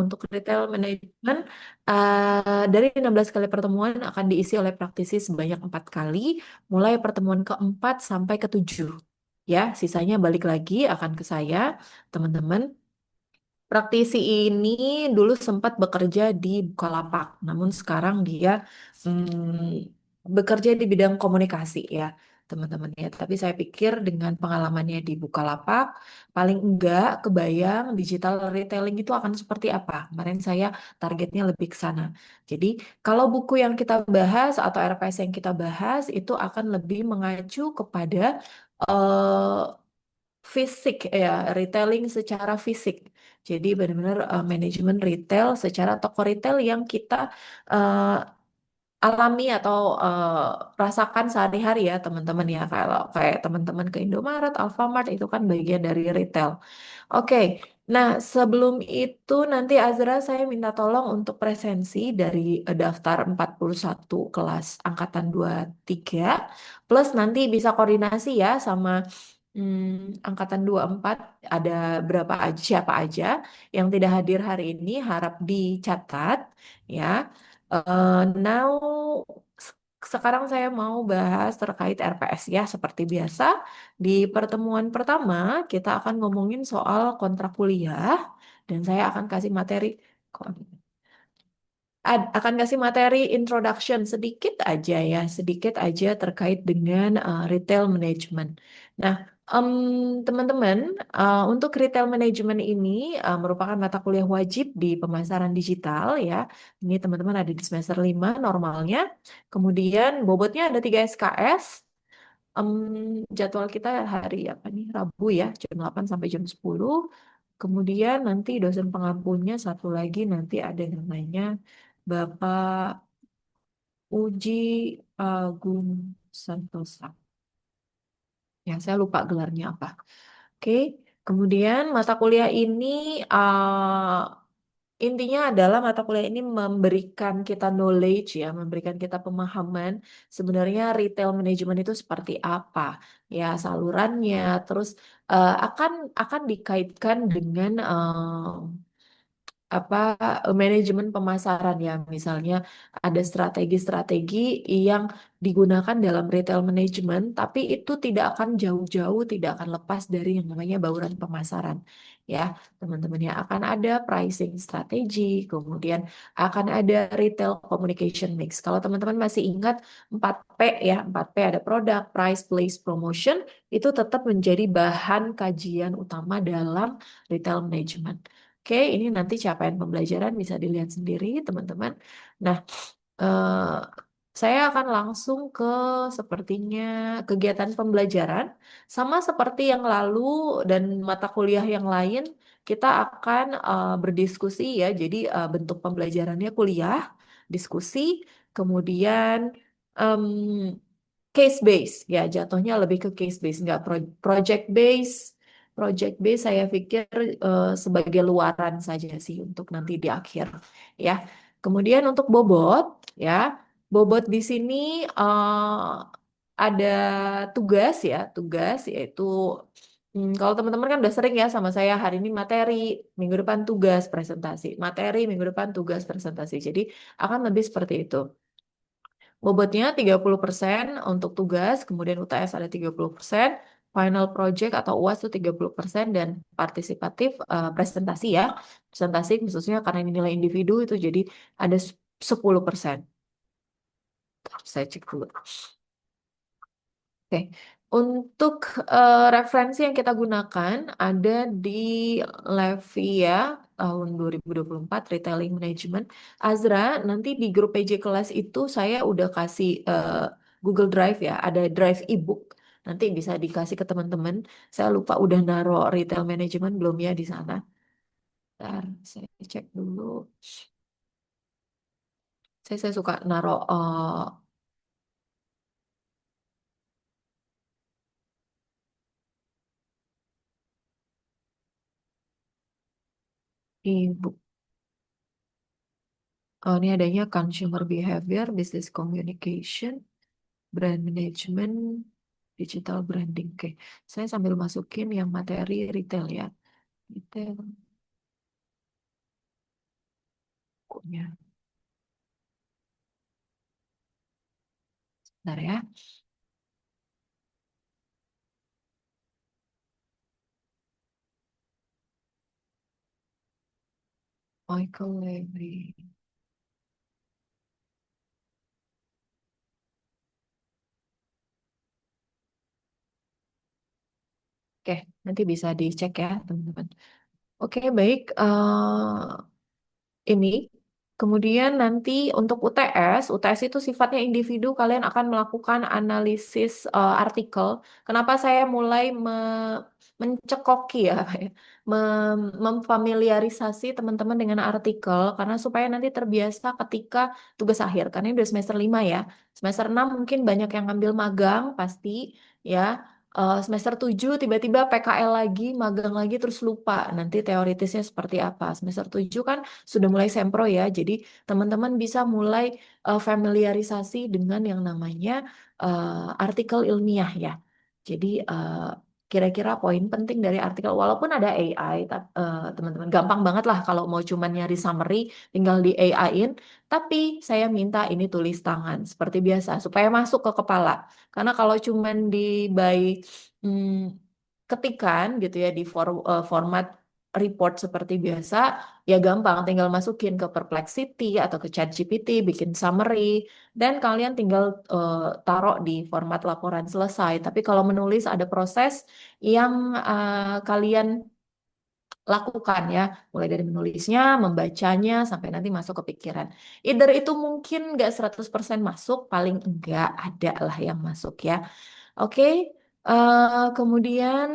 untuk retail management dari 16 kali pertemuan akan diisi oleh praktisi sebanyak 4 kali, mulai pertemuan keempat sampai ketujuh. Ya, sisanya balik lagi akan ke saya, teman-teman. Praktisi ini dulu sempat bekerja di Bukalapak, namun sekarang dia bekerja di bidang komunikasi ya, teman-teman ya. Tapi saya pikir dengan pengalamannya di Bukalapak, paling enggak kebayang digital retailing itu akan seperti apa. Kemarin saya targetnya lebih ke sana. Jadi kalau buku yang kita bahas atau RPS yang kita bahas itu akan lebih mengacu kepada eh, fisik ya, retailing secara fisik. Jadi benar-benar manajemen retail secara toko retail yang kita eh, alami atau rasakan sehari-hari ya teman-teman ya. Kalau kayak teman-teman ke Indomaret, Alfamart itu kan bagian dari retail. Oke, nah sebelum itu nanti Azra saya minta tolong untuk presensi dari daftar 41 kelas angkatan 23 plus nanti bisa koordinasi ya sama angkatan 24 ada berapa aja siapa aja yang tidak hadir hari ini harap dicatat ya. Now s- sekarang saya mau bahas terkait RPS ya seperti biasa. Di pertemuan pertama, kita akan ngomongin soal kontrak kuliah dan saya akan kasih materi akan kasih materi introduction sedikit aja ya, sedikit aja terkait dengan retail management. Nah, em, teman-teman, untuk retail management ini merupakan mata kuliah wajib di pemasaran digital ya. Ini teman-teman ada di semester 5 normalnya. Kemudian bobotnya ada 3 SKS. Em, Jadwal kita hari apa nih? Rabu ya, jam 8 sampai jam 10. Kemudian nanti dosen pengampunya satu lagi nanti ada namanya Bapak Uji Agung Santosa. Ya, saya lupa gelarnya apa. Oke, kemudian mata kuliah ini intinya adalah mata kuliah ini memberikan kita knowledge ya, memberikan kita pemahaman sebenarnya retail management itu seperti apa ya salurannya, terus akan dikaitkan dengan apa manajemen pemasaran ya misalnya ada strategi-strategi yang digunakan dalam retail management tapi itu tidak akan jauh-jauh tidak akan lepas dari yang namanya bauran pemasaran ya teman-teman ya akan ada pricing strategi kemudian akan ada retail communication mix kalau teman-teman masih ingat 4P ya 4P ada produk price place promotion itu tetap menjadi bahan kajian utama dalam retail management. Oke, ini nanti capaian pembelajaran bisa dilihat sendiri, teman-teman. Nah, eh, saya akan langsung ke sepertinya kegiatan pembelajaran. Sama seperti yang lalu dan mata kuliah yang lain, kita akan berdiskusi ya. Jadi bentuk pembelajarannya kuliah, diskusi, kemudian em, case base ya jatuhnya lebih ke case base nggak project base. Project base saya pikir sebagai luaran saja sih untuk nanti di akhir ya. Kemudian untuk bobot ya, bobot di sini ada tugas ya, tugas yaitu kalau teman-teman kan udah sering ya sama saya hari ini materi, minggu depan tugas presentasi, materi minggu depan tugas presentasi. Jadi akan lebih seperti itu. Bobotnya 30% untuk tugas, kemudian UTS ada 30%, final project atau UAS itu 30% dan partisipatif presentasi ya. Presentasi khususnya karena ini nilai individu itu jadi ada 10%. Saya cek dulu. Oke. Untuk referensi yang kita gunakan ada di Levi ya tahun 2024 Retailing Management. Azra, nanti di grup PJ kelas itu saya udah kasih Google Drive ya, ada Drive ebook. Nanti bisa dikasih ke teman-teman. Saya lupa udah naro Retail Management belum ya di sana. Bentar, saya cek dulu. Saya suka naro ebook. Oh, ini adanya Consumer Behavior, Business Communication. Brand management, digital branding. Oke, saya sambil masukin yang materi retail ya. Retail. Ya, bentar ya. Michael Levy. Oke, nanti bisa dicek ya, teman-teman. Oke, baik. Ini. Kemudian nanti untuk UTS itu sifatnya individu, kalian akan melakukan analisis artikel. Kenapa saya mulai mencekoki ya, memfamiliarisasi teman-teman dengan artikel, karena supaya nanti terbiasa ketika tugas akhir. Karena ini udah semester 5 ya. Semester 6 mungkin banyak yang ngambil magang, pasti ya. Semester 7 tiba-tiba PKL lagi, magang lagi, terus lupa nanti teoritisnya seperti apa. Semester 7 kan sudah mulai sempro ya. Jadi teman-teman bisa mulai familiarisasi dengan yang namanya artikel ilmiah ya. Jadi kira-kira poin penting dari artikel, walaupun ada AI, teman-teman gampang banget lah kalau mau cuman nyari summary, tinggal di AI-in. Tapi saya minta ini tulis tangan seperti biasa supaya masuk ke kepala. Karena kalau cuman di by ketikan gitu ya di format report seperti biasa, ya gampang, tinggal masukin ke Perplexity atau ke ChatGPT, bikin summary, dan kalian tinggal taruh di format laporan selesai. Tapi kalau menulis ada proses yang kalian lakukan ya, mulai dari menulisnya, membacanya, sampai nanti masuk ke pikiran. Either itu mungkin nggak 100% masuk, paling enggak ada lah yang masuk ya. Oke, kemudian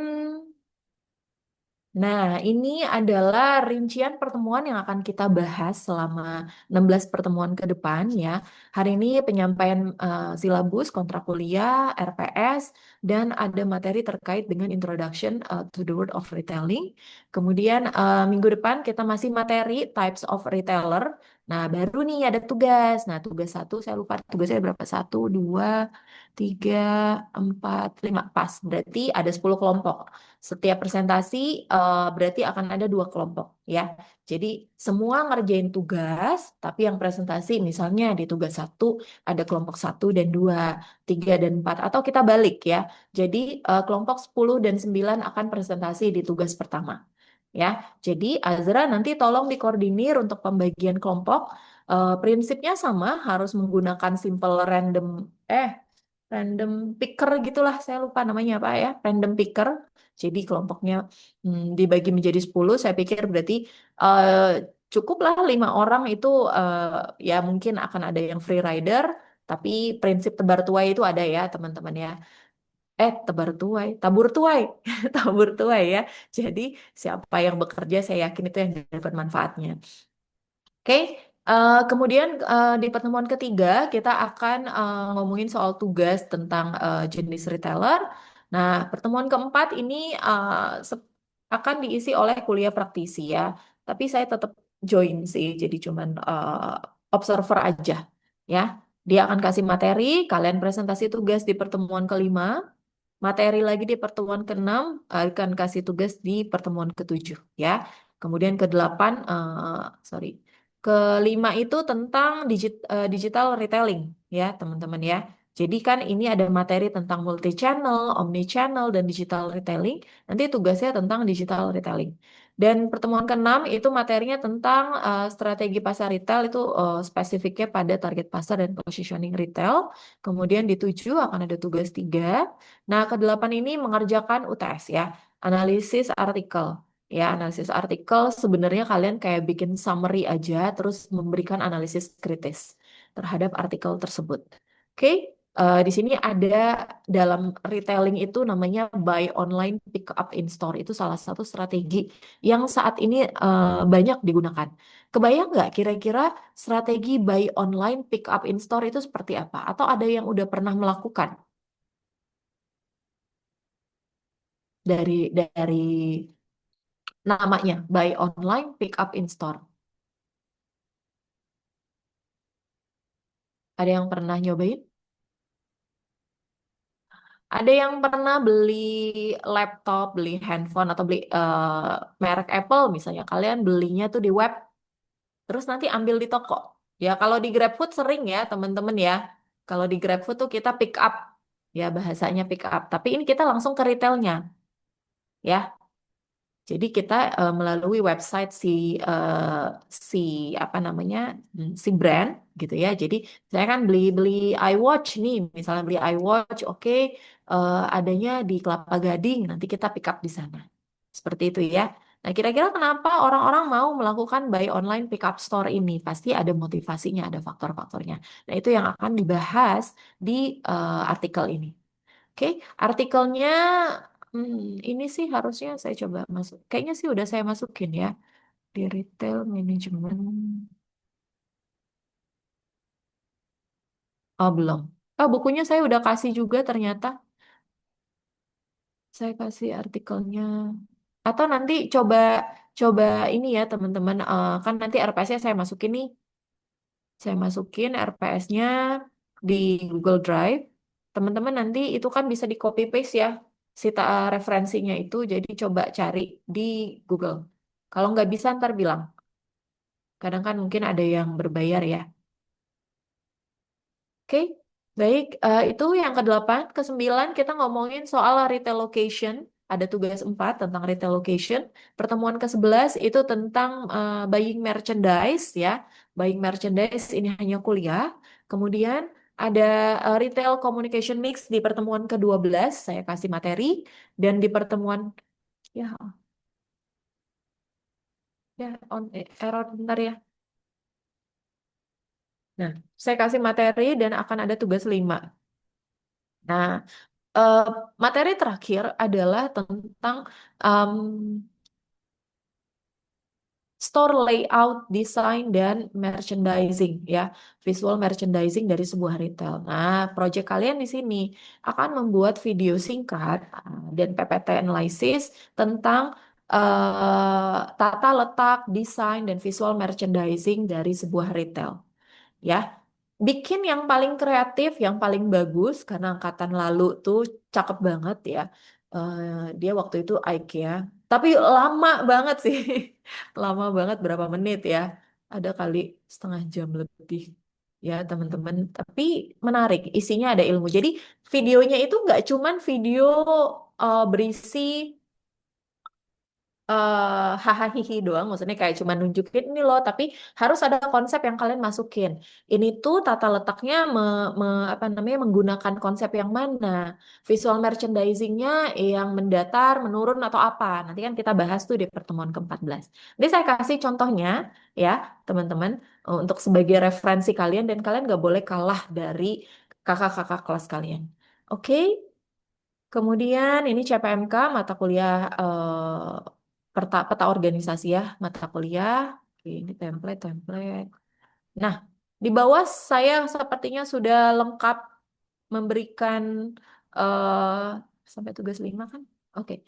nah, ini adalah rincian pertemuan yang akan kita bahas selama 16 pertemuan ke depan ya. Hari ini penyampaian silabus, kontrak kuliah, RPS, dan ada materi terkait dengan Introduction to the World of Retailing. Kemudian minggu depan kita masih materi Types of Retailer. Nah, baru nih ada tugas. Nah, tugas satu, saya lupa tugasnya berapa. Satu, dua, tiga, empat, lima. Pas, berarti ada 10 kelompok. Setiap presentasi berarti akan ada dua kelompok ya. Jadi semua ngerjain tugas, tapi yang presentasi misalnya di tugas satu ada kelompok satu dan dua, tiga dan empat, atau kita balik ya. Jadi kelompok 10 dan 9 akan presentasi di tugas pertama. Ya, jadi Azra nanti tolong dikoordinir untuk pembagian kelompok. Prinsipnya sama, harus menggunakan simple random picker gitulah, saya lupa namanya apa ya, random picker. Jadi kelompoknya dibagi menjadi 10, saya pikir berarti eh, cukuplah 5 orang itu, ya mungkin akan ada yang free rider, tapi prinsip tebar tuai itu ada ya teman-teman ya. Tebar tuai, tabur tuai, tabur tuai ya. Jadi siapa yang bekerja saya yakin itu yang dapat manfaatnya. Oke, kemudian di pertemuan ketiga kita akan ngomongin soal tugas tentang jenis retailer. Nah, pertemuan keempat ini akan diisi oleh kuliah praktisi ya. Tapi saya tetap join sih, jadi cuman observer aja ya. Dia akan kasih materi, kalian presentasi tugas di pertemuan kelima, materi lagi di pertemuan keenam, akan kasih tugas di pertemuan ketujuh ya. Kemudian ke-8, sorry, kelima itu tentang digital retailing ya teman-teman ya. Jadi kan ini ada materi tentang multi channel, omni channel, dan digital retailing. Nanti tugasnya tentang digital retailing. Dan pertemuan keenam itu materinya tentang strategi pasar retail, itu spesifiknya pada target pasar dan positioning retail. Kemudian di 7 akan ada tugas 3. Nah, ke-8 ini mengerjakan UTS ya, analisis artikel. Ya, analisis artikel sebenarnya kalian kayak bikin summary aja, terus memberikan analisis kritis terhadap artikel tersebut. Oke, di sini ada dalam retailing itu namanya buy online, pick up in store. Itu salah satu strategi yang saat ini banyak digunakan. Kebayang nggak kira-kira strategi buy online, pick up in store itu seperti apa? Atau ada yang udah pernah melakukan dari namanya buy online, pick up in store? Ada yang pernah nyobain? Ada yang pernah beli laptop, beli handphone, atau beli merek Apple misalnya. Kalian belinya tuh di web, terus nanti ambil di toko. Ya, kalau di GrabFood sering ya, teman-teman ya. Kalau di GrabFood tuh kita pick up, ya bahasanya pick up. Tapi ini kita langsung ke retailnya, ya. Jadi kita melalui website eh, si apa namanya si brand gitu ya. Jadi saya kan beli beli iWatch nih, misalnya beli iWatch, oke, adanya di Kelapa Gading. Nanti kita pick up di sana. Seperti itu ya. Nah, kira-kira kenapa orang-orang mau melakukan buy online pick up store ini? Pasti ada motivasinya, ada faktor-faktornya. Nah, itu yang akan dibahas di artikel ini. Oke, artikelnya ini sih harusnya saya coba masuk. Kayaknya sih udah saya masukin ya di retail management. Oh, belum. Oh, bukunya saya udah kasih juga ternyata. Saya kasih artikelnya. Atau nanti coba coba ini ya teman-teman. Kan nanti RPS-nya saya masukin nih. Saya masukin RPS-nya di Google Drive. Teman-teman nanti itu kan bisa di copy paste ya, referensinya itu. Jadi coba cari di Google. Kalau nggak bisa ntar bilang. Kadang kan mungkin ada yang berbayar ya. Oke, baik. Itu yang ke-8. Ke-9 kita ngomongin soal retail location. Ada tugas 4 tentang retail location. Pertemuan ke-11 itu tentang buying merchandise ya. Buying merchandise ini hanya kuliah. Kemudian ada retail communication mix di pertemuan ke-12. Saya kasih materi. Dan di pertemuan, ya, ya, error bentar ya. Nah, saya kasih materi dan akan ada tugas 5. Nah, eh, materi terakhir adalah tentang em, store layout, desain, dan merchandising ya, visual merchandising dari sebuah retail. Nah, proyek kalian di sini akan membuat video singkat dan PPT analisis tentang tata letak, desain, dan visual merchandising dari sebuah retail. Ya, bikin yang paling kreatif, yang paling bagus karena angkatan lalu tuh cakep banget ya. Eh, dia waktu itu IKEA, tapi lama banget sih, lama banget berapa menit ya? Ada kali setengah jam lebih ya teman-teman. Tapi menarik, isinya ada ilmu. Jadi videonya itu nggak cuman video berisi hahaha hihi doang, maksudnya kayak cuma nunjukin ini loh, tapi harus ada konsep yang kalian masukin. Ini tuh tata letaknya apa namanya menggunakan konsep yang mana, visual merchandisingnya yang mendatar, menurun atau apa. Nanti kan kita bahas tuh di pertemuan ke-14. Jadi saya kasih contohnya ya teman-teman untuk sebagai referensi kalian dan kalian gak boleh kalah dari kakak-kakak kelas kalian. Oke? Kemudian ini CPMK mata kuliah peta organisasi ya mata kuliah. Oke, ini template. Nah, di bawah saya sepertinya sudah lengkap memberikan eh sampai tugas 5 kan? Oke.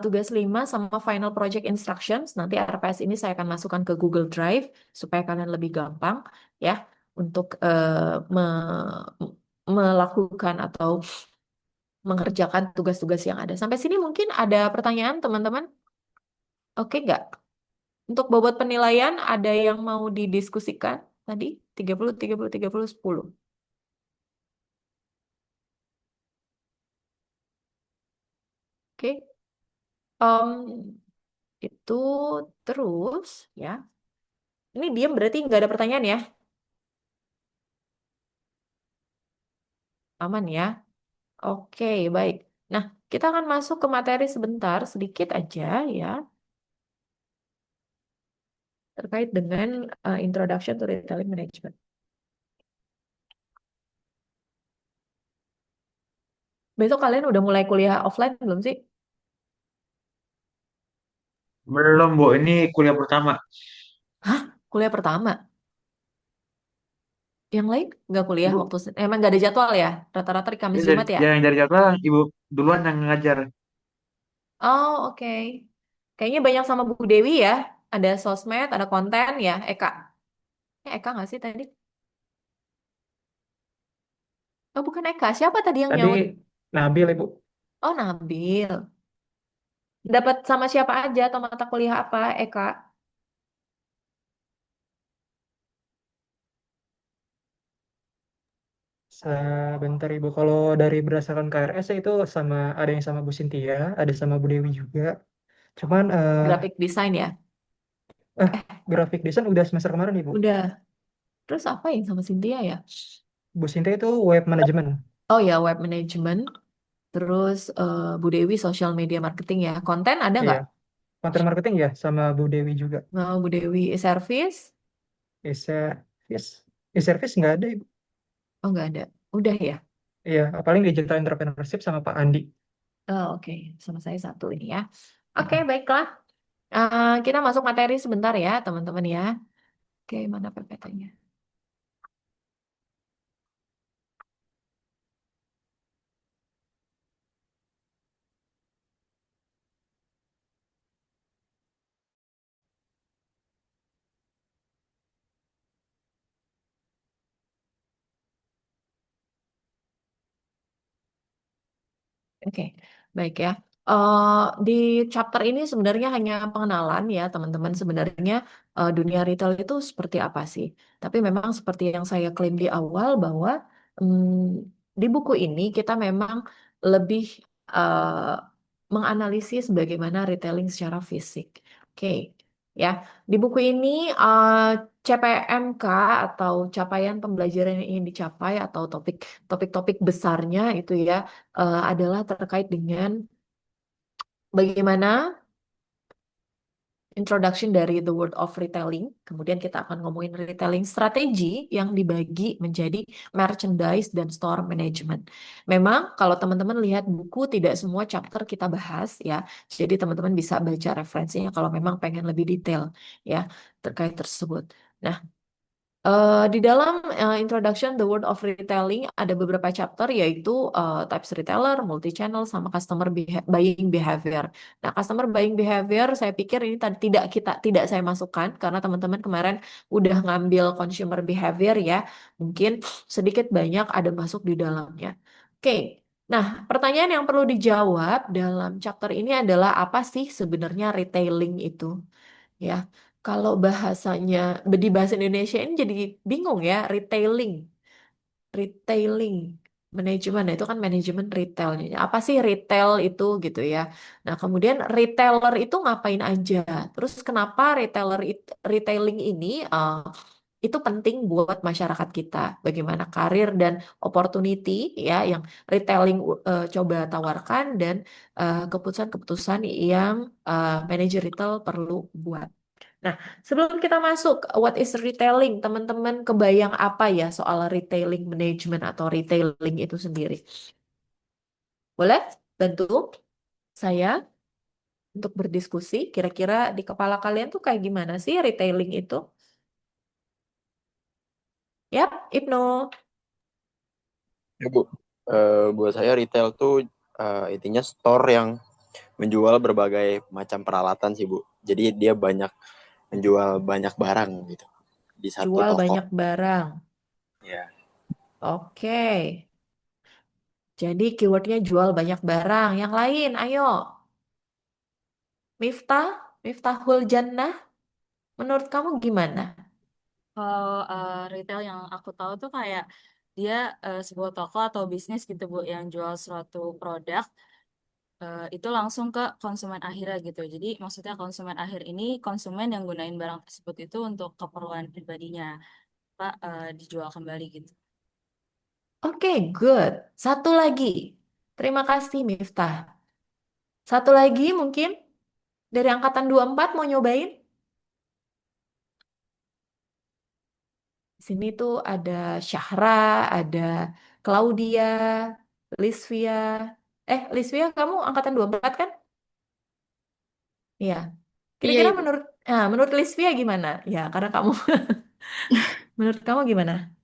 Tugas 5 sama final project instructions. Nanti RPS ini saya akan masukkan ke Google Drive supaya kalian lebih gampang ya untuk melakukan atau mengerjakan tugas-tugas yang ada. Sampai sini mungkin ada pertanyaan, teman-teman? Oke nggak? Untuk bobot penilaian, ada yang mau didiskusikan tadi? 30, 30, 30, 10. Oke. Em, itu terus, ya. Ini diam berarti nggak ada pertanyaan ya? Aman ya? Oke, baik. Nah, kita akan masuk ke materi sebentar, sedikit aja ya, terkait dengan Introduction to Retailing Management. Besok kalian udah mulai kuliah offline belum sih? Belum, Bu. Ini kuliah pertama. Kuliah pertama. Yang lain nggak kuliah Ibu, waktu emang nggak ada jadwal ya? Rata-rata di ini Kamis Jumat ya? yang dari jadwal, Ibu duluan yang ngajar. Oh, oke. Kayaknya banyak sama Bu Dewi ya. Ada sosmed, ada konten ya, Eka. Eka nggak sih tadi? Oh, bukan Eka. Siapa tadi yang Tadi nyaut? Nabil, Ibu. Oh, Nabil. Dapat sama siapa aja atau mata kuliah apa, Eka? Sebentar Ibu, kalau dari berdasarkan KRS ya itu sama ada yang sama Bu Sintia, ada sama Bu Dewi juga. Cuman Graphic design ya? eh graphic design udah semester kemarin Ibu. Udah. Terus apa yang sama Cynthia ya? Bu Sintia itu web management. Oh ya, web management. Terus Bu Dewi social media marketing ya. Konten ada Iya, nggak? content marketing ya sama Bu Dewi juga. Mau Bu Dewi service? E-service, e-service nggak ada Ibu. Oh nggak ada. Udah ya? Iya, paling digital entrepreneurship sama Pak Andi. Oh, oke. Sama saya satu ini ya. Oke, baiklah. Kita masuk materi sebentar ya, teman-teman ya. Oke, mana PPT-nya? Oke, baik ya. Di chapter ini sebenarnya hanya pengenalan ya, teman-teman. Sebenarnya dunia retail itu seperti apa sih? Tapi memang seperti yang saya klaim di awal bahwa di buku ini kita memang lebih eh, menganalisis bagaimana retailing secara fisik. Oke, ya. Di buku ini CPMK atau capaian pembelajaran yang ingin dicapai atau topik-topik besarnya itu ya adalah terkait dengan bagaimana introduction dari the word of retailing. Kemudian kita akan ngomongin retailing strategi yang dibagi menjadi merchandise dan store management. Memang kalau teman-teman lihat buku tidak semua chapter kita bahas ya. Jadi teman-teman bisa baca referensinya kalau memang pengen lebih detail ya terkait tersebut. Nah, di dalam introduction the word of retailing ada beberapa chapter yaitu types retailer, multi-channel, sama customer buying behavior. Nah, customer buying behavior saya pikir ini tidak saya masukkan karena teman-teman kemarin udah ngambil consumer behavior ya. Mungkin sedikit banyak ada masuk di dalamnya. Oke. Nah, pertanyaan yang perlu dijawab dalam chapter ini adalah apa sih sebenarnya retailing itu? Ya, kalau bahasanya di bahasa Indonesia ini jadi bingung ya, retailing, manajemen itu kan manajemen retailnya. Apa sih retail itu gitu ya? Nah, kemudian retailer itu ngapain aja? Terus kenapa retailing ini itu penting buat masyarakat kita? Bagaimana karir dan opportunity ya yang retailing coba tawarkan dan keputusan-keputusan yang manajer retail perlu buat. Nah, sebelum kita masuk, what is retailing? Teman-teman kebayang apa ya soal retailing management atau retailing itu sendiri? Boleh bantu saya untuk berdiskusi? Kira-kira di kepala kalian tuh kayak gimana sih retailing itu? Yap, Ibnu. Ya, Bu. Buat saya retail tuh intinya store yang menjual berbagai macam peralatan sih, Bu. Jadi dia menjual banyak barang gitu di satu Jual toko. banyak barang. Ya. Oke. Jadi keywordnya jual banyak barang. Yang lain, ayo. Miftah, Miftahul Jannah. Menurut kamu gimana? Kalau retail yang aku tahu tuh kayak dia sebuah toko atau bisnis gitu Bu yang jual suatu produk itu langsung ke konsumen akhirnya gitu. Jadi maksudnya konsumen akhir ini konsumen yang gunain barang tersebut itu untuk keperluan pribadinya, Pak, dijual kembali gitu. Oke, good. Satu lagi. Terima kasih, Miftah. Satu lagi mungkin dari angkatan 24 mau nyobain? Di sini tuh ada Syahra, ada Claudia, Lisvia. Lisvia, kamu angkatan 24 kan? Iya. Iya, Kira-kira Ibu. menurut Lisvia gimana? Ya, karena kamu menurut kamu gimana?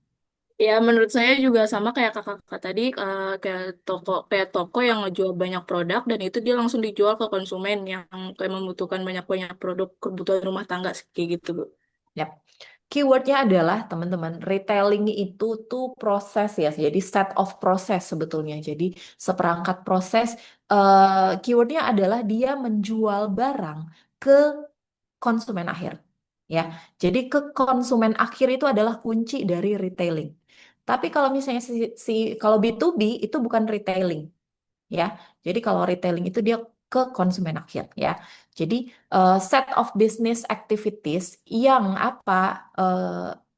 Ya, menurut saya juga sama kayak kakak-kakak tadi, kayak toko yang ngejual banyak produk dan itu dia langsung dijual ke konsumen yang kayak membutuhkan banyak-banyak produk kebutuhan rumah tangga kayak gitu, Bu. Yap. Keywordnya adalah teman-teman retailing itu tuh proses ya, jadi set of proses sebetulnya. Jadi seperangkat proses. Keywordnya adalah dia menjual barang ke konsumen akhir. Ya, jadi ke konsumen akhir itu adalah kunci dari retailing. Tapi kalau misalnya kalau B2B itu bukan retailing ya. Jadi kalau retailing itu dia ke konsumen akhir ya. Jadi set of business activities yang apa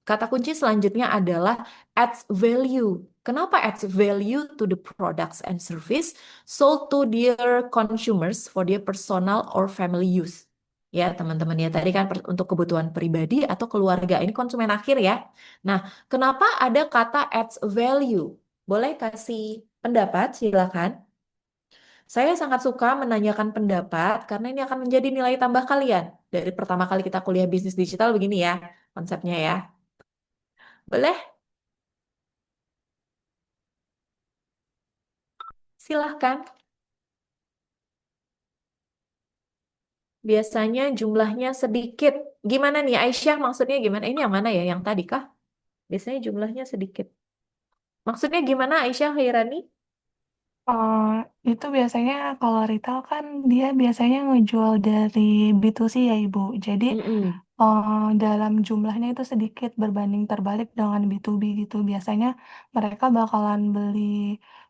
kata kunci selanjutnya adalah adds value. Kenapa adds value to the products and service sold to their consumers for their personal or family use? Ya, teman-teman ya, tadi kan untuk kebutuhan pribadi atau keluarga. Ini konsumen akhir ya. Nah, kenapa ada kata adds value? Boleh kasih pendapat, silakan. Saya sangat suka menanyakan pendapat karena ini akan menjadi nilai tambah kalian. Dari pertama kali kita kuliah bisnis digital begini ya, konsepnya ya. Boleh? Silahkan. Biasanya jumlahnya sedikit. Gimana nih Aisyah maksudnya gimana? Ini yang mana ya? Yang tadi kah? Biasanya jumlahnya sedikit. Maksudnya gimana Aisyah Hairani? Eh, itu biasanya kalau retail kan dia biasanya ngejual dari B2C ya Ibu. Jadi Mm-mm. dalam jumlahnya itu sedikit berbanding terbalik dengan B2B gitu. Biasanya mereka bakalan beli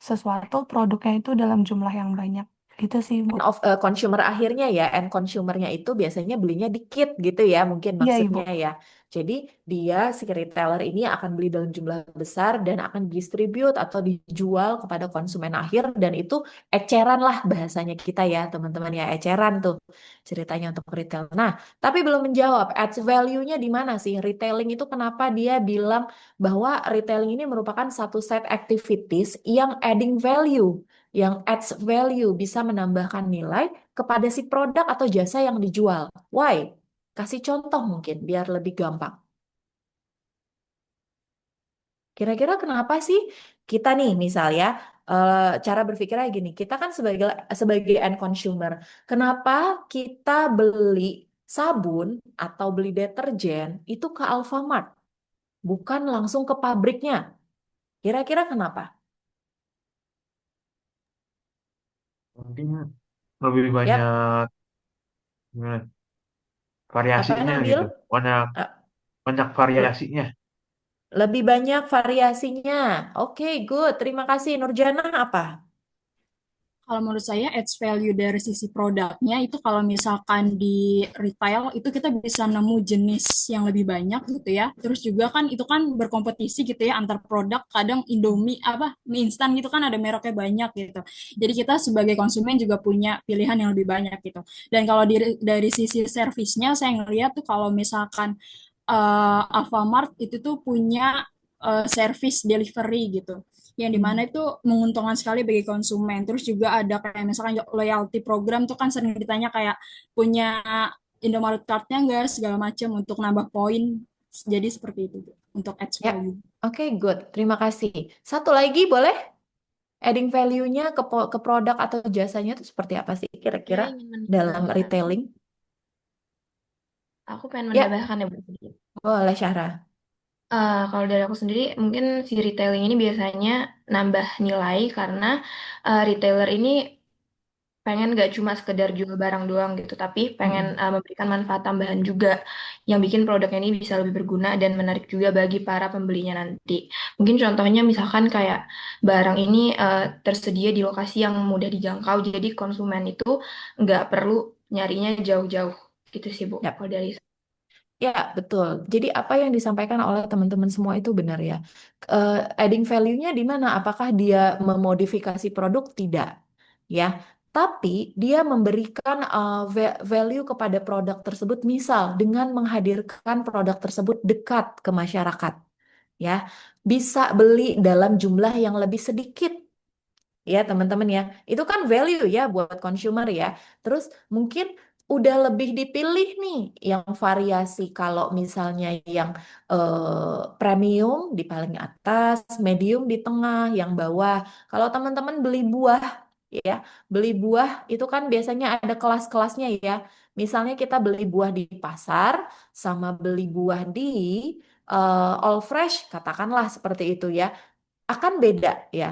sesuatu produknya itu dalam jumlah yang banyak. Gitu sih Ibu. Consumer akhirnya ya, end consumernya itu biasanya belinya dikit gitu ya, mungkin Iya Ibu. maksudnya ya. Jadi dia si retailer ini akan beli dalam jumlah besar dan akan distribute atau dijual kepada konsumen akhir dan itu eceran lah bahasanya kita ya teman-teman ya, eceran tuh ceritanya untuk retail. Nah, tapi belum menjawab adds value-nya di mana sih? Retailing itu kenapa dia bilang bahwa retailing ini merupakan satu set activities yang adding value yang adds value bisa menambahkan nilai kepada si produk atau jasa yang dijual. Why? Kasih contoh mungkin biar lebih gampang. Kira-kira kenapa sih kita nih misalnya cara berpikirnya gini, kita kan sebagai sebagai end consumer, kenapa kita beli sabun atau beli deterjen itu ke Alfamart, bukan langsung ke pabriknya? Kira-kira kenapa? Mungkin lebih Yap, banyak gimana, apa variasinya Nabil? gitu. Banyak Eh, banyak variasinya. Lebih banyak variasinya. Oke, good. Terima kasih. Nurjana apa? Kalau menurut saya adds value dari sisi produknya itu kalau misalkan di retail itu kita bisa nemu jenis yang lebih banyak gitu ya. Terus juga kan itu kan berkompetisi gitu ya antar produk. Kadang Indomie apa mie instan gitu kan ada mereknya banyak gitu. Jadi kita sebagai konsumen juga punya pilihan yang lebih banyak gitu. Dan kalau dari sisi servisnya saya ngeliat tuh kalau misalkan Alfamart itu tuh punya service delivery gitu yang dimana Hmm. itu menguntungkan sekali bagi konsumen. Terus juga ada kayak misalkan loyalty program tuh kan sering ditanya kayak punya Indomaret Card-nya enggak segala macam untuk nambah poin. Jadi seperti itu Bu, untuk add Ya, value. oke, good. Terima kasih. Satu lagi boleh? Adding value-nya ke produk atau jasanya itu seperti apa sih Saya kira-kira ingin dalam menambahkan. retailing? Aku pengen Ya, menambahkan ya Bu. Sedikit. boleh Syahra. Kalau dari aku sendiri, mungkin si retailing ini biasanya nambah nilai karena retailer ini pengen gak cuma sekedar jual barang doang gitu, tapi pengen Mm-mm. memberikan manfaat tambahan juga yang bikin produknya ini bisa lebih berguna dan menarik juga bagi para pembelinya nanti. Mungkin contohnya misalkan kayak barang ini tersedia di lokasi yang mudah dijangkau, jadi konsumen itu nggak perlu nyarinya jauh-jauh gitu sih Bu. Ya, Kalau dari ya, betul. Jadi apa yang disampaikan oleh teman-teman semua itu benar ya. Adding value-nya di mana? Apakah dia memodifikasi produk? Tidak. Ya, tapi dia memberikan value kepada produk tersebut, misal dengan menghadirkan produk tersebut dekat ke masyarakat. Ya, bisa beli dalam jumlah yang lebih sedikit ya teman-teman ya. Itu kan value ya buat consumer ya. Terus mungkin udah lebih dipilih nih yang variasi kalau misalnya yang premium di paling atas, medium di tengah, yang bawah. Kalau teman-teman beli buah ya, beli buah itu kan biasanya ada kelas-kelasnya ya. Misalnya kita beli buah di pasar sama beli buah di all fresh katakanlah seperti itu ya. Akan beda ya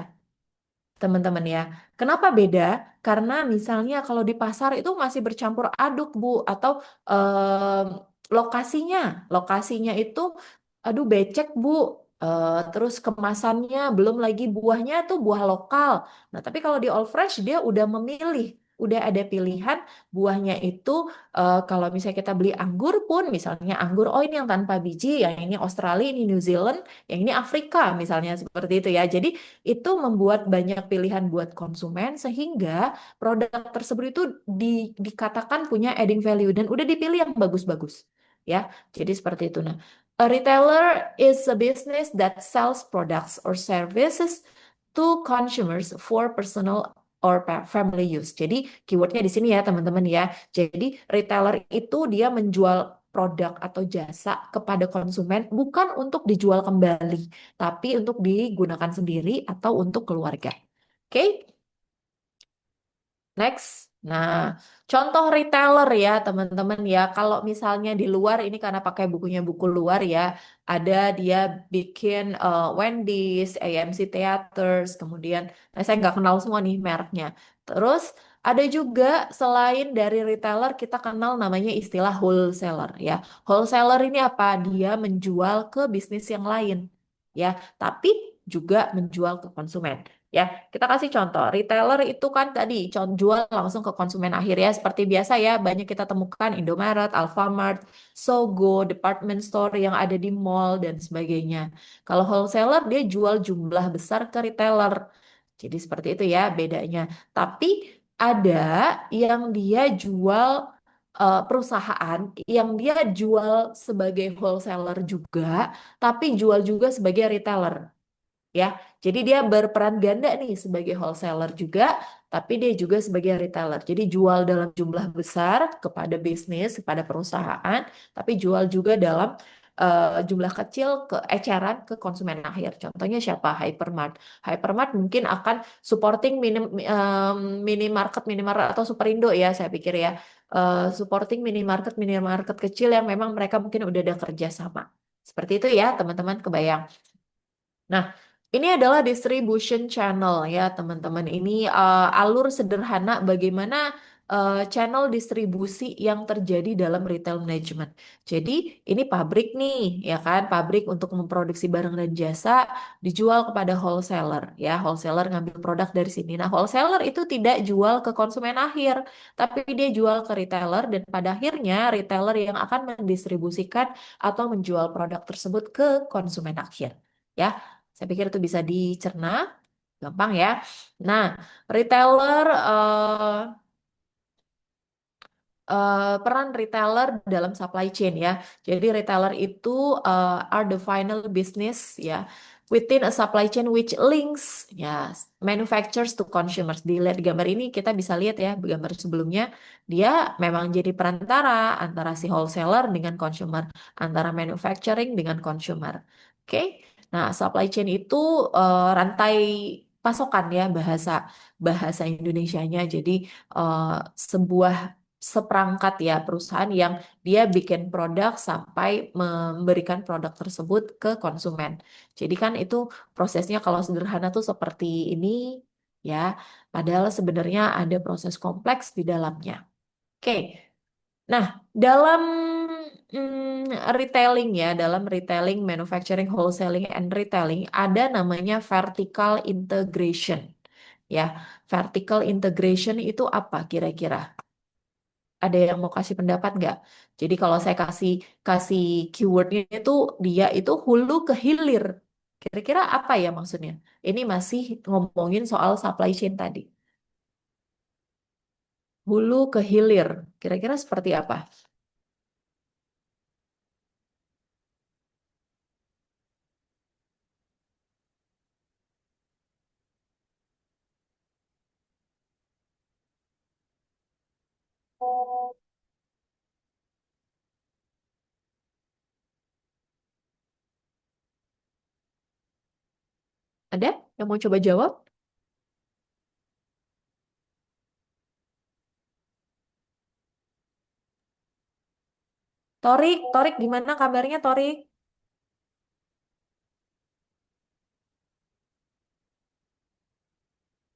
teman-teman ya. Kenapa beda? Karena misalnya kalau di pasar itu masih bercampur aduk, Bu, atau lokasinya, lokasinya itu, aduh becek, Bu. Terus kemasannya, belum lagi buahnya tuh buah lokal. Nah, tapi kalau di All Fresh dia udah memilih, udah ada pilihan buahnya itu. Kalau misalnya kita beli anggur pun, misalnya anggur, oh ini yang tanpa biji, yang ini Australia, ini New Zealand, yang ini Afrika, misalnya seperti itu ya. Jadi itu membuat banyak pilihan buat konsumen sehingga produk tersebut itu dikatakan punya adding value dan udah dipilih yang bagus-bagus. Ya, jadi seperti itu. Nah, a retailer is a business that sells products or services to consumers for personal or family use. Jadi keywordnya di sini ya teman-teman ya. Jadi retailer itu dia menjual produk atau jasa kepada konsumen bukan untuk dijual kembali, tapi untuk digunakan sendiri atau untuk keluarga. Oke? Next. Nah, contoh retailer ya, teman-teman ya. Kalau misalnya di luar ini karena pakai bukunya buku luar ya, ada dia bikin Wendy's, AMC Theaters, kemudian saya nggak kenal semua nih mereknya. Terus ada juga selain dari retailer kita kenal namanya istilah wholesaler ya. Wholesaler ini apa? Dia menjual ke bisnis yang lain ya, tapi juga menjual ke konsumen. Ya, kita kasih contoh. Retailer itu kan tadi jual langsung ke konsumen akhir ya. Seperti biasa ya, banyak kita temukan Indomaret, Alfamart, Sogo, department store yang ada di mall dan sebagainya. Kalau wholesaler dia jual jumlah besar ke retailer. Jadi seperti itu ya bedanya. Tapi ada yang dia jual perusahaan yang dia jual sebagai wholesaler juga, tapi jual juga sebagai retailer ya. Jadi dia berperan ganda nih sebagai wholesaler juga, tapi dia juga sebagai retailer. Jadi jual dalam jumlah besar kepada bisnis, kepada perusahaan, tapi jual juga dalam jumlah kecil ke eceran ke konsumen akhir. Contohnya siapa? Hypermart. Hypermart mungkin akan supporting minimarket atau Superindo ya, saya pikir ya. Supporting minimarket kecil yang memang mereka mungkin udah ada kerja sama. Seperti itu ya, teman-teman, kebayang. Nah, ini adalah distribution channel ya, teman-teman. Ini alur sederhana bagaimana channel distribusi yang terjadi dalam retail management. Jadi, ini pabrik nih, ya kan? Pabrik untuk memproduksi barang dan jasa dijual kepada wholesaler, ya. Wholesaler ngambil produk dari sini. Nah, wholesaler itu tidak jual ke konsumen akhir, tapi dia jual ke retailer dan pada akhirnya retailer yang akan mendistribusikan atau menjual produk tersebut ke konsumen akhir. Ya, saya pikir itu bisa dicerna, gampang ya. Nah, retailer peran retailer dalam supply chain ya. Jadi retailer itu are the final business ya within a supply chain which links ya manufacturers to consumers. Dilihat di gambar ini kita bisa lihat ya gambar sebelumnya dia memang jadi perantara antara si wholesaler dengan consumer, antara manufacturing dengan consumer. Oke. Nah, supply chain itu rantai pasokan ya bahasa bahasa Indonesianya. Jadi eh, sebuah seperangkat ya perusahaan yang dia bikin produk sampai memberikan produk tersebut ke konsumen. Jadi kan itu prosesnya kalau sederhana tuh seperti ini ya, padahal sebenarnya ada proses kompleks di dalamnya. Oke. Nah, dalam retailing ya, dalam retailing, manufacturing, wholesaling, and retailing ada namanya vertical integration. Ya, vertical integration itu apa kira-kira? Ada yang mau kasih pendapat nggak? Jadi kalau saya kasih kasih keywordnya itu dia itu hulu ke hilir. Kira-kira apa ya maksudnya? Ini masih ngomongin soal supply chain tadi. Hulu ke hilir. Kira-kira seperti apa? Ada yang mau coba jawab? Torik, Torik gimana kabarnya Torik?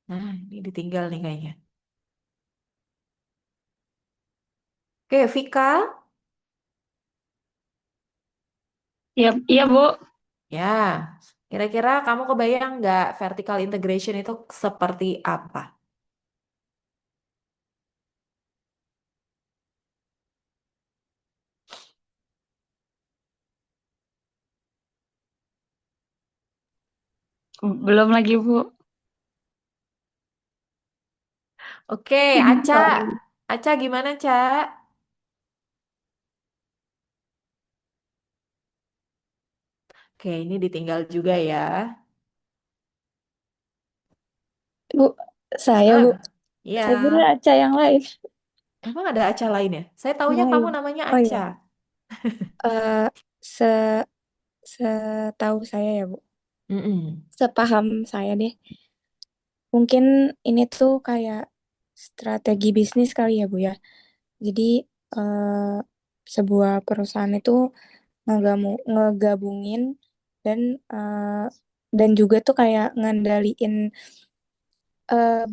Nah, ini ditinggal nih kayaknya. Oke, Vika. Iya, iya Bu. Ya, kira-kira kamu kebayang nggak vertical integration itu seperti apa? Belum lagi, Bu. Oke, Aca. Sorry. Aca gimana, Ca? Oke, ini ditinggal juga ya. Bu, saya, Bu. Ah, ya. Saya kira Aca yang lain. Emang ada Aca lain ya? Saya taunya Yang kamu lain. namanya Oh Aca. iya, eh se setahu saya ya, Bu. Mm-mm. Sepaham saya deh. Mungkin ini tuh kayak strategi bisnis kali ya, Bu ya. Jadi eh, sebuah perusahaan itu ngegabungin dan eh, dan juga tuh kayak ngandaliin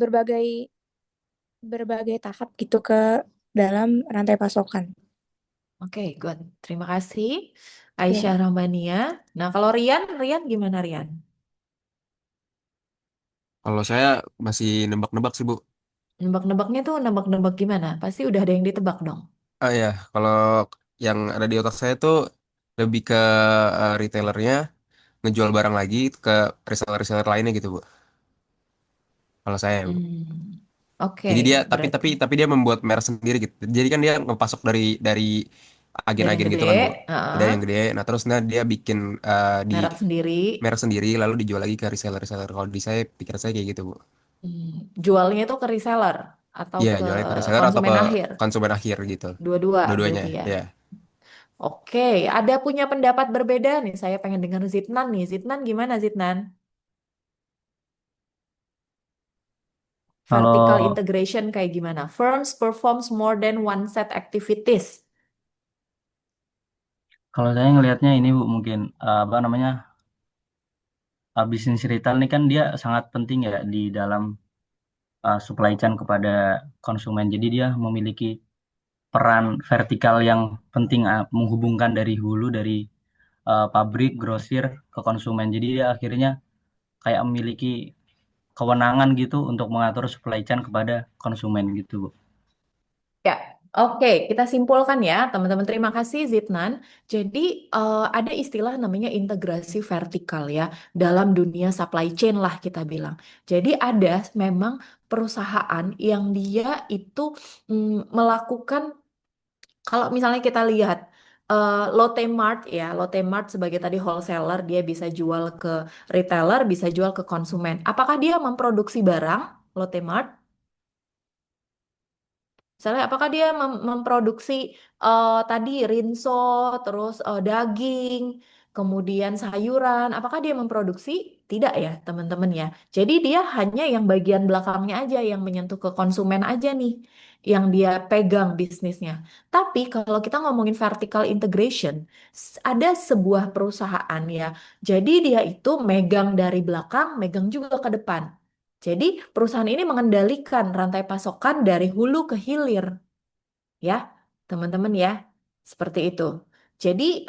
berbagai berbagai tahap gitu ke dalam rantai pasokan. Oke, good. Terima kasih, Aisyah Ya, Rahmania. Nah, kalau Rian, Rian gimana Rian? Kalau saya masih nebak-nebak sih, Bu. Nebak-nebaknya tuh nebak-nebak gimana? Pasti udah ada yang ditebak dong. Ah ya, kalau yang ada di otak saya tuh lebih ke retailernya ngejual barang lagi ke reseller-reseller lainnya gitu, Bu. Kalau saya, Bu. Hmm. Oke, Jadi dia tapi berarti tapi tapi dia membuat merek sendiri gitu. Jadi kan dia ngepasok dari dari yang agen-agen gede, gitu kan, Bu. heeh, Dari yang gede. Nah, terus dia bikin di merek sendiri. merek sendiri lalu dijual lagi ke reseller-reseller. Kalau di saya pikir saya kayak gitu, Bu. Hmm. Jualnya itu ke reseller atau Iya, ke jualnya ke reseller atau ke konsumen akhir? konsumen akhir gitu. Dua-dua Dua-duanya, berarti ya. ya. Oke, ada punya pendapat berbeda nih. Saya pengen dengar Zidnan nih. Zidnan gimana Zidnan? Vertical Kalau integration kayak gimana? Firms performs more than one set activities. kalau saya ngelihatnya ini Bu mungkin apa namanya bisnis retail ini kan dia sangat penting ya di dalam supply chain kepada konsumen. Jadi dia memiliki peran vertikal yang penting menghubungkan dari hulu dari pabrik, grosir ke konsumen. Jadi dia akhirnya kayak memiliki kewenangan gitu untuk mengatur supply chain kepada konsumen gitu Bu. Ya, oke, kita simpulkan ya, teman-teman. Terima kasih, Zidnan. Jadi, ada istilah namanya integrasi vertikal ya, dalam dunia supply chain lah kita bilang. Jadi, ada memang perusahaan yang dia itu melakukan, kalau misalnya kita lihat, Lotte Mart ya, Lotte Mart sebagai tadi wholesaler, dia bisa jual ke retailer, bisa jual ke konsumen. Apakah dia memproduksi barang, Lotte Mart? Misalnya, apakah dia memproduksi tadi rinso, terus daging, kemudian sayuran? Apakah dia memproduksi? Tidak ya, teman-teman ya. Jadi dia hanya yang bagian belakangnya aja yang menyentuh ke konsumen aja nih, yang dia pegang bisnisnya. Tapi kalau kita ngomongin vertical integration, ada sebuah perusahaan ya. Jadi dia itu megang dari belakang, megang juga ke depan. Jadi perusahaan ini mengendalikan rantai pasokan dari hulu ke hilir, ya, teman-teman ya. Seperti itu. Jadi,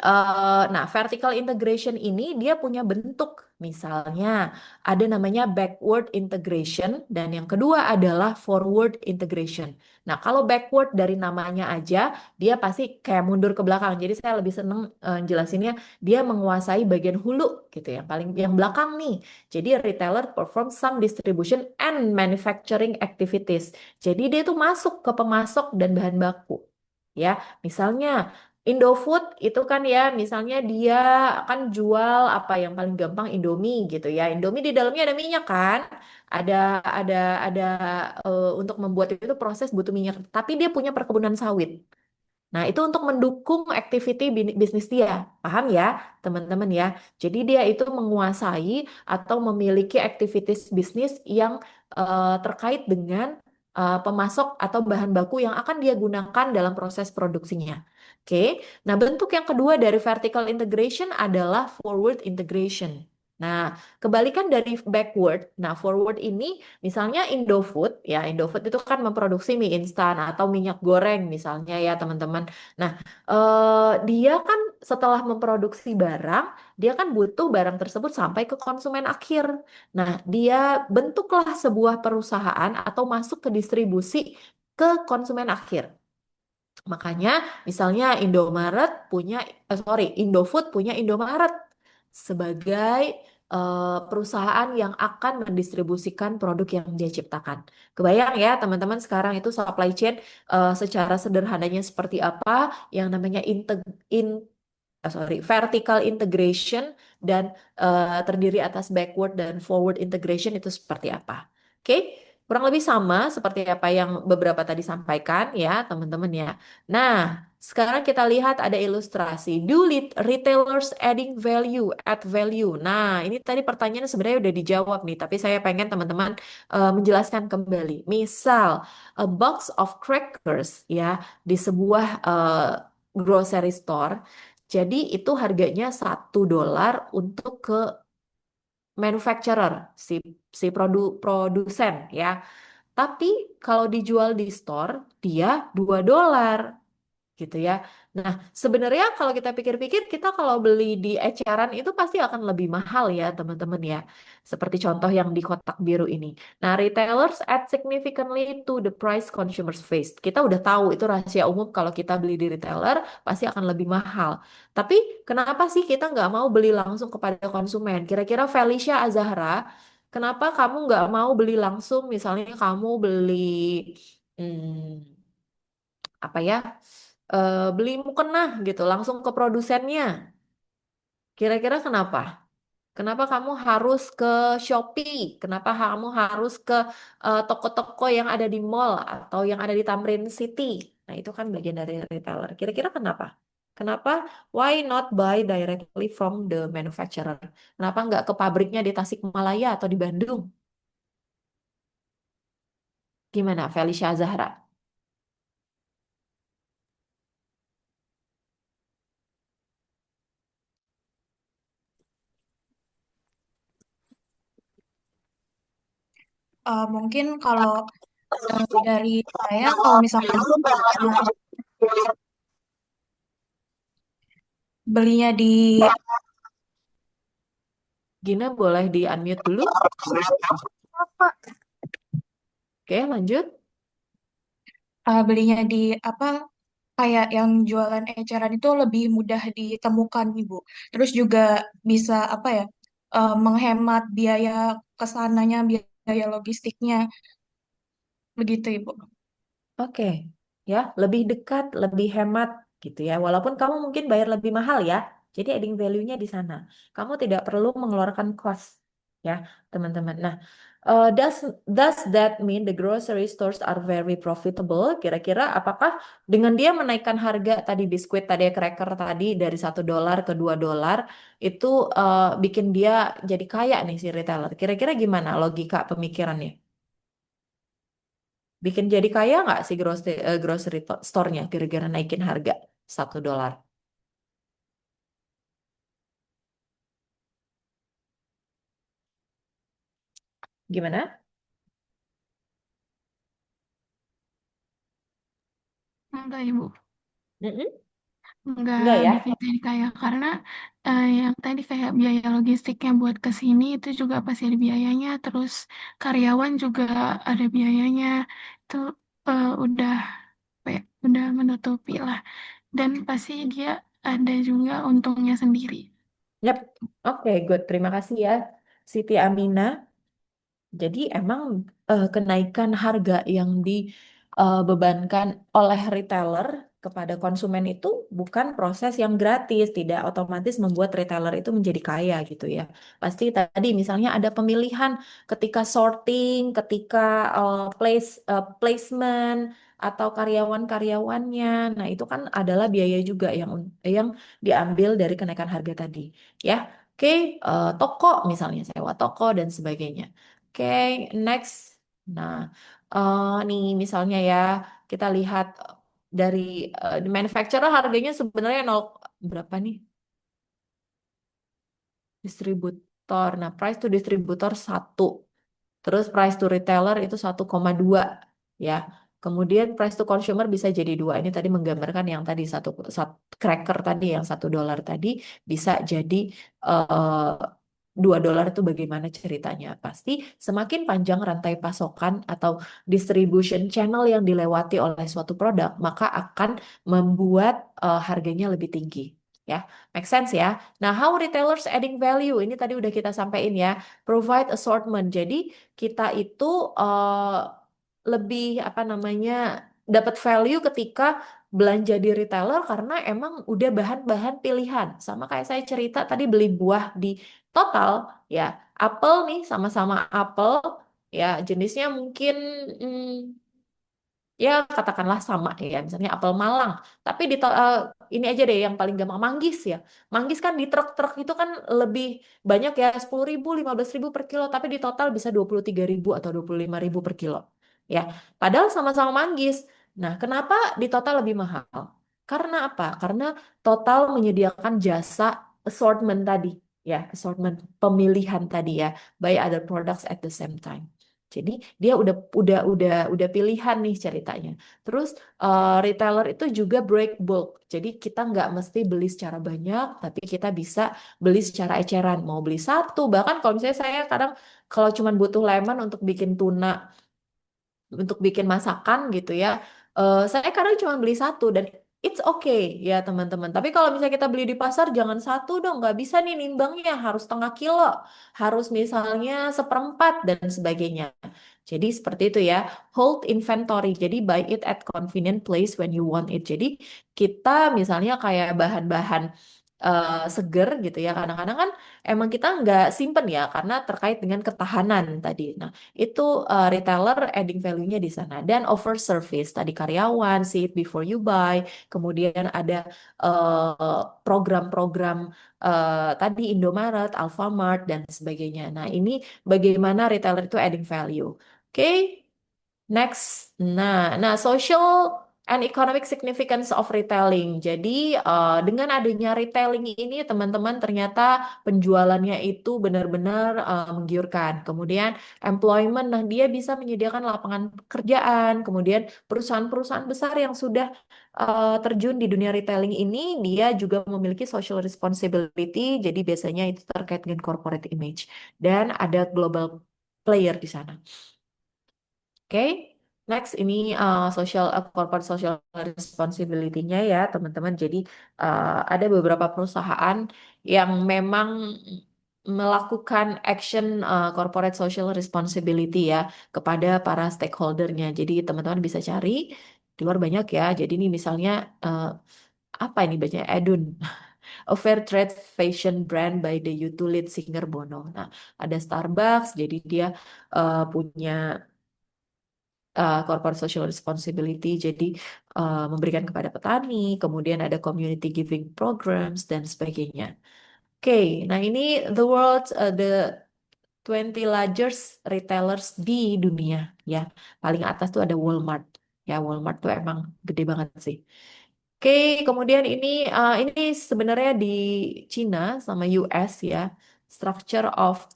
nah, vertical integration ini dia punya bentuk. Misalnya, ada namanya backward integration dan yang kedua adalah forward integration. Nah, kalau backward dari namanya aja, dia pasti kayak mundur ke belakang. Jadi saya lebih seneng jelasinnya dia menguasai bagian hulu gitu ya, paling yang belakang nih. Jadi retailer perform some distribution and manufacturing activities. Jadi dia itu masuk ke pemasok dan bahan baku. Ya, misalnya Indofood itu kan ya, misalnya dia akan jual apa yang paling gampang Indomie gitu ya. Indomie di dalamnya ada minyak kan? Ada ada ada untuk membuat itu proses butuh minyak, tapi dia punya perkebunan sawit. Nah, itu untuk mendukung activity bisnis dia. Paham ya, teman-teman ya? Jadi dia itu menguasai atau memiliki aktivitas bisnis yang terkait dengan pemasok atau bahan baku yang akan dia gunakan dalam proses produksinya. Oke. Nah, bentuk yang kedua dari vertical integration adalah forward integration. Nah, kebalikan dari backward, nah forward ini misalnya Indofood, ya Indofood itu kan memproduksi mie instan atau minyak goreng misalnya ya teman-teman. Nah, dia kan setelah memproduksi barang, dia kan butuh barang tersebut sampai ke konsumen akhir. Nah, dia bentuklah sebuah perusahaan atau masuk ke distribusi ke konsumen akhir. Makanya misalnya Indofood punya Indomaret sebagai perusahaan yang akan mendistribusikan produk yang dia ciptakan. Kebayang ya teman-teman sekarang itu supply chain secara sederhananya seperti apa yang namanya vertical integration dan terdiri atas backward dan forward integration itu seperti apa. Oke, kurang lebih sama seperti apa yang beberapa tadi sampaikan ya, teman-teman ya. Nah, sekarang kita lihat ada ilustrasi. Do retailers add value? Nah, ini tadi pertanyaannya sebenarnya udah dijawab nih, tapi saya pengen teman-teman menjelaskan kembali. Misal, a box of crackers ya di sebuah grocery store. Jadi itu harganya $1 untuk ke manufacturer, si produsen ya. Tapi kalau dijual di store, dia $2 gitu ya. Nah, sebenarnya kalau kita pikir-pikir, kita kalau beli di eceran itu pasti akan lebih mahal ya, teman-teman ya. Seperti contoh yang di kotak biru ini. Nah, retailers add significantly to the price consumers face. Kita udah tahu itu rahasia umum kalau kita beli di retailer pasti akan lebih mahal. Tapi kenapa sih kita nggak mau beli langsung kepada konsumen? Kira-kira Felicia Azahra, kenapa kamu nggak mau beli langsung? Misalnya kamu beli apa ya? Beli mukena gitu langsung ke produsennya. Kira-kira kenapa? Kenapa kamu harus ke Shopee? Kenapa kamu harus ke toko-toko yang ada di mall atau yang ada di Tamrin City? Nah, itu kan bagian dari retailer. Kira-kira kenapa? Kenapa? Why not buy directly from the manufacturer? Kenapa nggak ke pabriknya di Tasikmalaya atau di Bandung? Gimana, Felicia Zahra? Mungkin kalau dari saya, kalau misalkan belinya di Gina boleh di-unmute dulu? Oke, lanjut. belinya di apa kayak yang jualan eceran itu lebih mudah ditemukan Ibu. Terus juga bisa apa ya menghemat biaya kesananya, biaya logistiknya begitu Ibu. Oke, ya, lebih dekat, lebih hemat gitu ya. Walaupun kamu mungkin bayar lebih mahal ya. Jadi adding value-nya di sana. Kamu tidak perlu mengeluarkan cost ya, teman-teman. Nah, does that mean the grocery stores are very profitable? Kira-kira apakah dengan dia menaikkan harga tadi biskuit tadi cracker tadi dari $1 ke $2 itu bikin dia jadi kaya nih si retailer? Kira-kira gimana logika pemikirannya? Bikin jadi kaya nggak si grocery store-nya gara-gara naikin harga $1? Gimana? Enggak, Ibu. Mm-mm. Enggak Enggak ya? bikin jadi kaya karena yang tadi kayak biaya logistiknya buat ke sini itu juga pasti ada biayanya, terus karyawan juga ada biayanya. Itu udah apa ya, udah menutupi lah. Dan pasti dia ada juga untungnya sendiri. Yap. Oke, good. Terima kasih ya, Siti Amina. Jadi emang kenaikan harga yang dibebankan oleh retailer kepada konsumen itu bukan proses yang gratis, tidak otomatis membuat retailer itu menjadi kaya gitu ya. Pasti tadi misalnya ada pemilihan ketika sorting, ketika placement atau karyawan-karyawannya. Nah, itu kan adalah biaya juga yang diambil dari kenaikan harga tadi. Ya, oke, toko misalnya sewa toko dan sebagainya. Oke, next. Nah, nih misalnya ya, kita lihat dari di manufacturer harganya sebenarnya nol berapa nih? Distributor store. Nah, price to distributor 1. Terus price to retailer itu 1,2 ya. Kemudian price to consumer bisa jadi 2. Ini tadi menggambarkan yang tadi satu cracker tadi yang $1 tadi bisa jadi eh, $2 itu bagaimana ceritanya. Pasti semakin panjang rantai pasokan atau distribution channel yang dilewati oleh suatu produk, maka akan membuat harganya lebih tinggi. Ya, make sense ya. Nah, how retailers adding value? Ini tadi udah kita sampaikan ya. Provide assortment. Jadi kita itu lebih apa namanya dapat value ketika belanja di retailer karena emang udah bahan-bahan pilihan. Sama kayak saya cerita tadi beli buah di Total ya, apel nih sama-sama apel ya jenisnya mungkin hmm, ya katakanlah sama ya misalnya apel Malang tapi ini aja deh yang paling gampang manggis ya manggis kan di truk-truk itu kan lebih banyak ya 10.000 15.000 per kilo tapi di total bisa 23.000 atau 25.000 per kilo ya padahal sama-sama manggis. Nah, kenapa di total lebih mahal? Karena apa? Karena total menyediakan jasa assortment tadi ya assortment pemilihan tadi ya buy other products at the same time. Jadi dia udah pilihan nih ceritanya. Terus retailer itu juga break bulk. Jadi kita nggak mesti beli secara banyak, tapi kita bisa beli secara eceran. Mau beli satu, bahkan kalau misalnya saya kadang kalau cuma butuh lemon untuk bikin tuna, untuk bikin masakan gitu ya, saya kadang cuma beli satu dan it's okay ya teman-teman. Tapi kalau misalnya kita beli di pasar jangan satu dong, nggak bisa nih nimbangnya harus setengah kilo, harus misalnya seperempat dan sebagainya. Jadi seperti itu ya, hold inventory. Jadi buy it at convenient place when you want it. Jadi kita misalnya kayak bahan-bahan seger gitu ya, kadang-kadang kan emang kita nggak simpen ya karena terkait dengan ketahanan tadi. Nah, itu retailer adding value-nya di sana. Dan over service tadi karyawan, see it before you buy. Kemudian ada program-program tadi Indomaret, Alfamart dan sebagainya. Nah, ini bagaimana retailer itu adding value. Oke, next. Nah, social and economic significance of retailing. Jadi, dengan adanya retailing ini, teman-teman ternyata penjualannya itu benar-benar menggiurkan. Kemudian, employment, nah dia bisa menyediakan lapangan pekerjaan. Kemudian, perusahaan-perusahaan besar yang sudah terjun di dunia retailing ini, dia juga memiliki social responsibility. Jadi, biasanya itu terkait dengan corporate image. Dan ada global player di sana. Oke, next ini corporate social responsibility-nya ya teman-teman. Jadi ada beberapa perusahaan yang memang melakukan action corporate social responsibility ya kepada para stakeholder-nya. Jadi teman-teman bisa cari di luar banyak ya. Jadi ini misalnya apa ini bacanya Edun. A fair trade fashion brand by the U2 lead singer Bono. Nah, ada Starbucks, jadi dia punya corporate social responsibility, jadi memberikan kepada petani, kemudian ada community giving programs dan sebagainya. Oke, nah ini the 20 largest retailers di dunia ya. Paling atas tuh ada Walmart. Ya, Walmart tuh emang gede banget sih. Oke, kemudian ini sebenarnya di Cina sama US ya. Structure of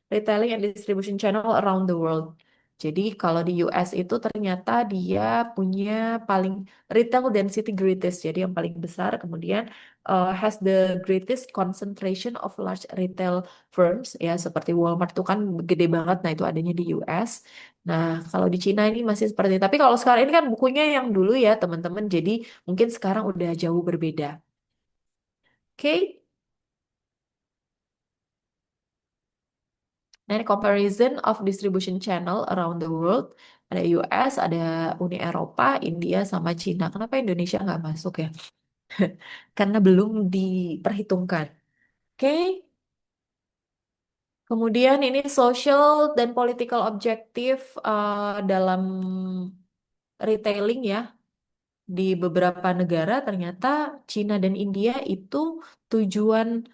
retailing and distribution channel around the world. Jadi kalau di US itu ternyata dia punya paling retail density greatest, jadi yang paling besar, kemudian has the greatest concentration of large retail firms ya seperti Walmart itu kan gede banget, nah itu adanya di US. Nah kalau di Cina ini masih seperti itu. Tapi kalau sekarang ini kan bukunya yang dulu ya teman-teman, jadi mungkin sekarang udah jauh berbeda. Oke. Nah, ini comparison of distribution channel around the world. Ada US, ada Uni Eropa, India, sama Cina. Kenapa Indonesia nggak masuk ya? Karena belum diperhitungkan. Oke. Kemudian ini social dan political objective dalam retailing ya. Di beberapa negara ternyata Cina dan India itu tujuan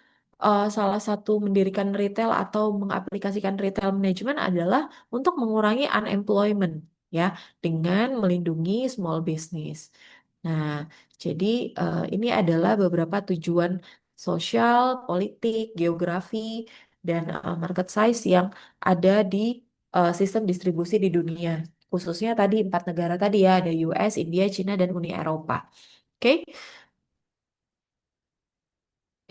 salah satu mendirikan retail atau mengaplikasikan retail management adalah untuk mengurangi unemployment ya dengan melindungi small business. Nah, jadi ini adalah beberapa tujuan sosial, politik, geografi, dan market size yang ada di sistem distribusi di dunia. Khususnya tadi 4 negara tadi ya, ada US, India, Cina, dan Uni Eropa. Oke,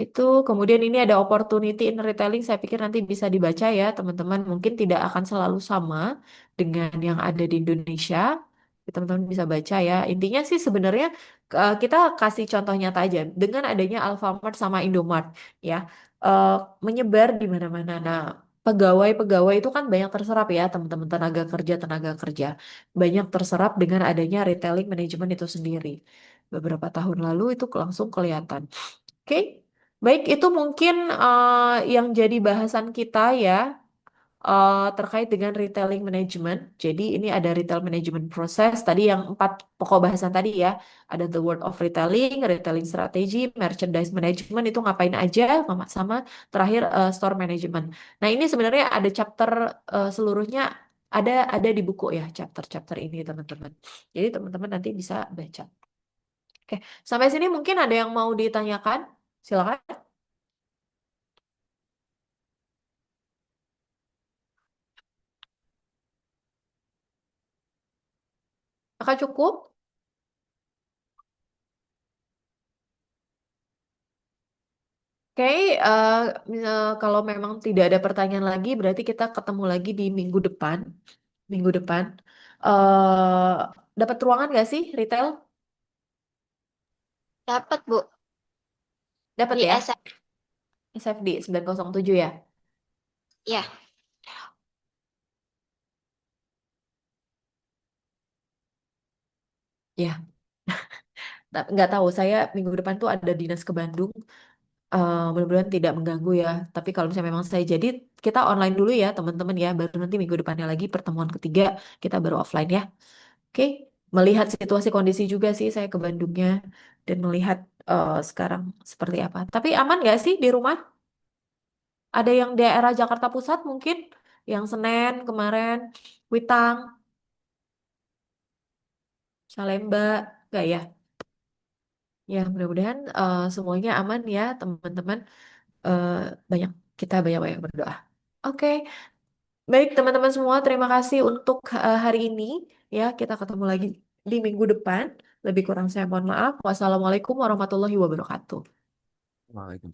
itu kemudian ini ada opportunity in retailing. Saya pikir nanti bisa dibaca ya, teman-teman. Mungkin tidak akan selalu sama dengan yang ada di Indonesia. Teman-teman bisa baca ya. Intinya sih sebenarnya kita kasih contoh nyata aja dengan adanya Alfamart sama Indomart ya, eh, menyebar di mana-mana. Nah, pegawai-pegawai itu kan banyak terserap ya, teman-teman, tenaga kerja banyak terserap dengan adanya retailing manajemen itu sendiri. Beberapa tahun lalu itu langsung kelihatan. Oke, baik itu mungkin yang jadi bahasan kita ya, terkait dengan retailing management. Jadi ini ada retail management process tadi yang 4 pokok bahasan tadi ya. Ada the word of retailing, retailing strategy, merchandise management itu ngapain aja, sama terakhir store management. Nah ini sebenarnya ada chapter seluruhnya ada di buku ya chapter-chapter ini teman-teman. Jadi teman-teman nanti bisa baca. Oke, sampai sini mungkin ada yang mau ditanyakan? Silakan. Maka cukup. Oke, kalau memang tidak ada pertanyaan lagi, berarti kita ketemu lagi di minggu depan. Minggu depan. eh Dapat ruangan nggak sih retail? Dapat, Bu. Dapat Di ya? SF. SFD 907 ya? Ya. Ya, nggak tahu. Saya minggu depan tuh ada dinas ke Bandung. Mudah-mudahan tidak mengganggu ya. Tapi kalau misalnya memang saya jadi, kita online dulu ya teman-teman ya. Baru nanti minggu depannya lagi pertemuan ketiga kita baru offline ya. Oke, melihat situasi kondisi juga sih saya ke Bandungnya dan melihat sekarang seperti apa. Tapi aman nggak sih di rumah? Ada yang daerah Jakarta Pusat mungkin, yang Senen kemarin, Kuitang, Salemba, nggak ya? Ya mudah-mudahan semuanya aman ya teman-teman. Eh, banyak kita banyak-banyak berdoa. Oke, baik teman-teman semua, terima kasih untuk hari ini. Ya, kita ketemu lagi di minggu depan. Lebih kurang saya mohon maaf. Wassalamualaikum warahmatullahi wabarakatuh. Waalaikumsalam.